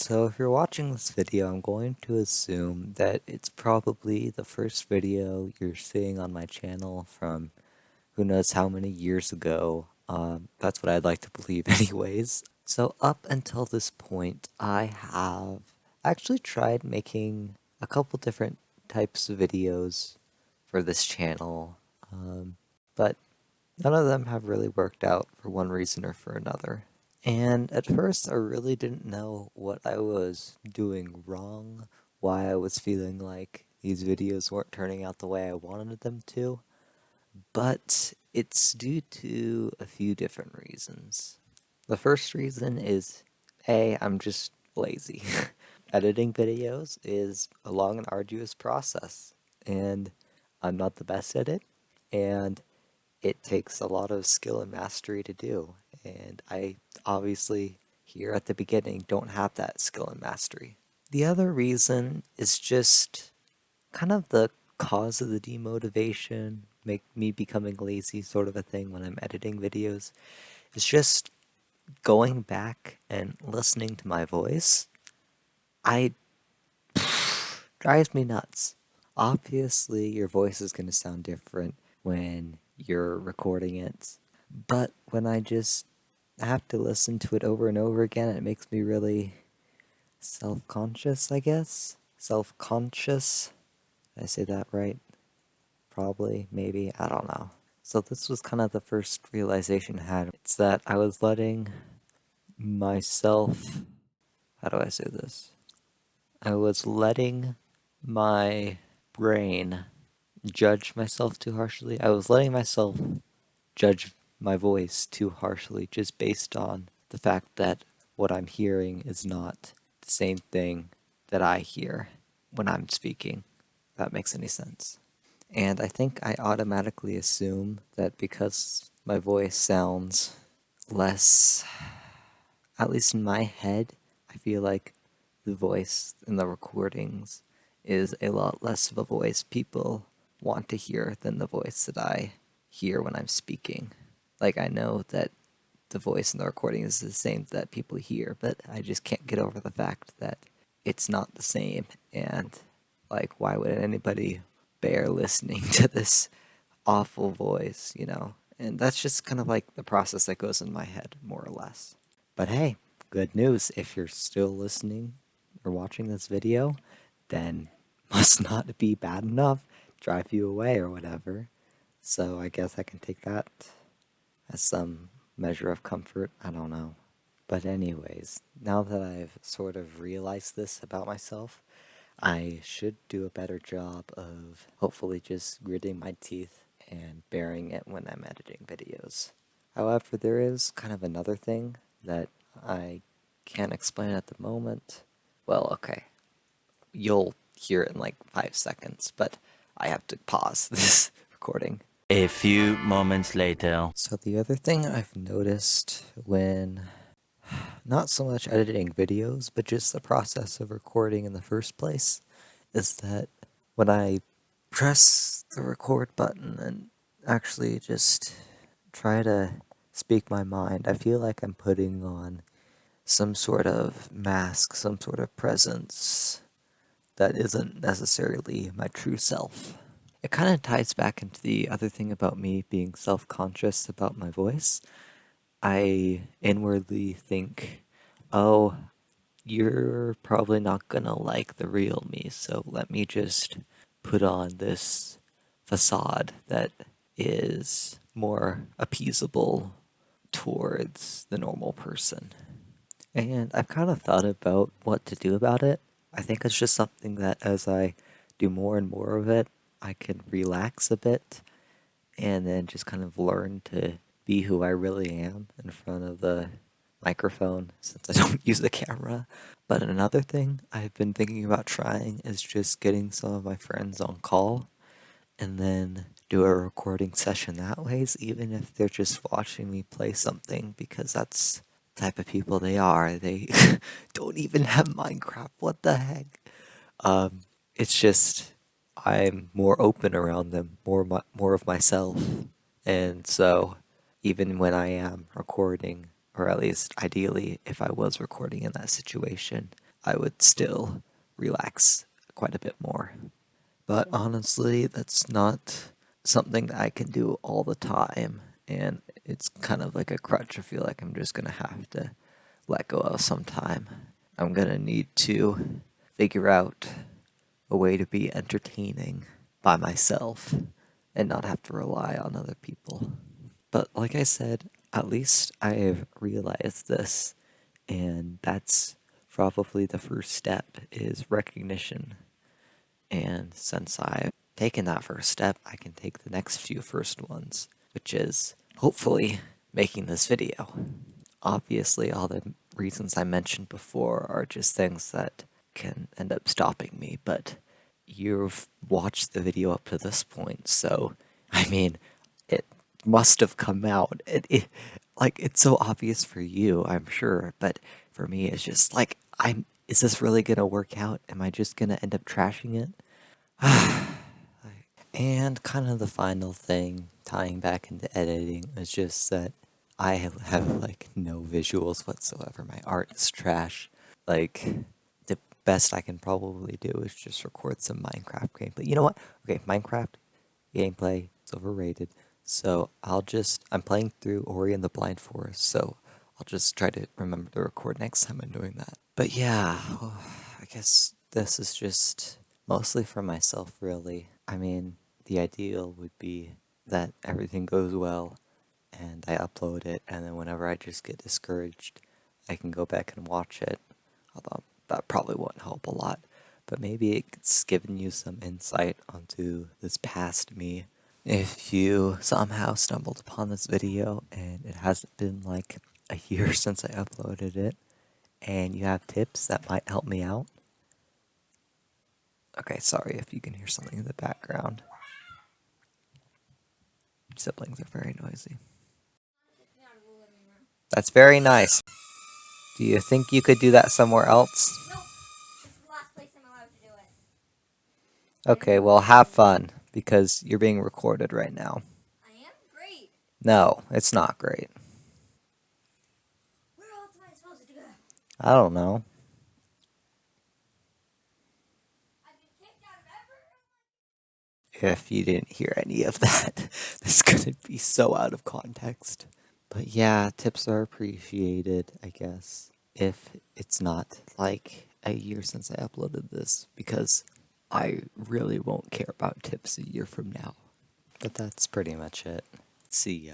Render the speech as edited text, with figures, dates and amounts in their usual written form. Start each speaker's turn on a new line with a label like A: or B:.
A: So if you're watching this video, I'm going to assume that it's probably the first video you're seeing on my channel from who knows how many years ago. That's what I'd like to believe anyways. So up until this point, I have actually tried making a couple different types of videos for this channel, but none of them have really worked out for one reason or for another. And at first, I really didn't know what I was doing wrong, why I was feeling like these videos weren't turning out the way I wanted them to, but it's due to a few different reasons. The first reason is A, I'm just lazy. Editing videos is a long and arduous process, and I'm not the best at it, and it takes a lot of skill and mastery to do. And I obviously, here at the beginning, don't have that skill and mastery. The other reason is just kind of the cause of the demotivation, make me becoming lazy sort of a thing when I'm editing videos. It's just going back and listening to my voice. I drives me nuts. Obviously, your voice is going to sound different when you're recording it, but when I just have to listen to it over and over again, it makes me really self-conscious, I guess. Self-conscious. Did I say that right? Probably, maybe, I don't know. So this was kind of the first realization I had. It's that I was letting myself, how do I say this? I was letting my brain judge myself too harshly. I was letting myself judge my voice too harshly just based on the fact that what I'm hearing is not the same thing that I hear when I'm speaking. If that makes any sense. And I think I automatically assume that because my voice sounds less, at least in my head, I feel like the voice in the recordings is a lot less of a voice people want to hear than the voice that I hear when I'm speaking. Like, I know that the voice in the recording is the same that people hear, but I just can't get over the fact that it's not the same. And, like, why would anybody bear listening to this awful voice, you know? And that's just kind of like the process that goes in my head, more or less. But hey, good news. If you're still listening or watching this video, then must not be bad enough, drive you away or whatever. So I guess I can take that as some measure of comfort. I don't know. But anyways, now that I've sort of realized this about myself, I should do a better job of hopefully just gritting my teeth and bearing it when I'm editing videos. However, there is kind of another thing that I can't explain at the moment. Well, okay. You'll hear it in like 5 seconds, but I have to pause this recording.
B: A few moments later.
A: So the other thing I've noticed when not so much editing videos, but just the process of recording in the first place, is that when I press the record button and actually just try to speak my mind, I feel like I'm putting on some sort of mask, some sort of presence that isn't necessarily my true self. It kind of ties back into the other thing about me being self-conscious about my voice. I inwardly think, oh, you're probably not gonna like the real me, so let me just put on this facade that is more appeasable towards the normal person. And I've kind of thought about what to do about it. I think it's just something that as I do more and more of it, I can relax a bit and then just kind of learn to be who I really am in front of the microphone since I don't use the camera. But another thing I've been thinking about trying is just getting some of my friends on call and then do a recording session that ways, even if they're just watching me play something, because that's the type of people they are. They don't even have Minecraft. What the heck? It's just I'm more open around them, more of myself, and so even when I am recording, or at least ideally, if I was recording in that situation, I would still relax quite a bit more. But honestly, that's not something that I can do all the time, and it's kind of like a crutch I feel like I'm just gonna have to let go of sometime. I'm gonna need to figure out a way to be entertaining by myself and not have to rely on other people. But like I said, at least I have realized this, and that's probably the first step is recognition. And since I've taken that first step, I can take the next few first ones, which is hopefully making this video. Obviously, all the reasons I mentioned before are just things that can end up stopping me, but you've watched the video up to this point, so I mean, it must have come out. Like it's so obvious for you, I'm sure, but for me, it's just like Is this really gonna work out? Am I just gonna end up trashing it? And kind of the final thing, tying back into editing, is just that I have like no visuals whatsoever. My art is trash. Like, the best I can probably do is just record some Minecraft gameplay. You know what? Okay, Minecraft gameplay is overrated. So I'm playing through Ori and the Blind Forest, so I'll just try to remember to record next time I'm doing that. But yeah, I guess this is just mostly for myself, really. I mean, the ideal would be that everything goes well and I upload it, and then whenever I just get discouraged, I can go back and watch it. Although that probably won't help a lot, but maybe it's given you some insight onto this past me. If you somehow stumbled upon this video and it hasn't been like a year since I uploaded it, and you have tips that might help me out. Okay, sorry if you can hear something in the background. Siblings are very noisy. That's very nice. Do you think you could do that somewhere else?
C: Nope. This is the last place I'm allowed to do it.
A: Okay, well, have fun, because you're being recorded right now.
C: I am? Great.
A: No, it's not great.
C: Where else am I supposed to go?
A: I don't know.
C: I've been kicked out of every...
A: If you didn't hear any of that, this is gonna be so out of context. But yeah, tips are appreciated, I guess, if it's not like a year since I uploaded this, because I really won't care about tips a year from now. But that's pretty much it. See ya.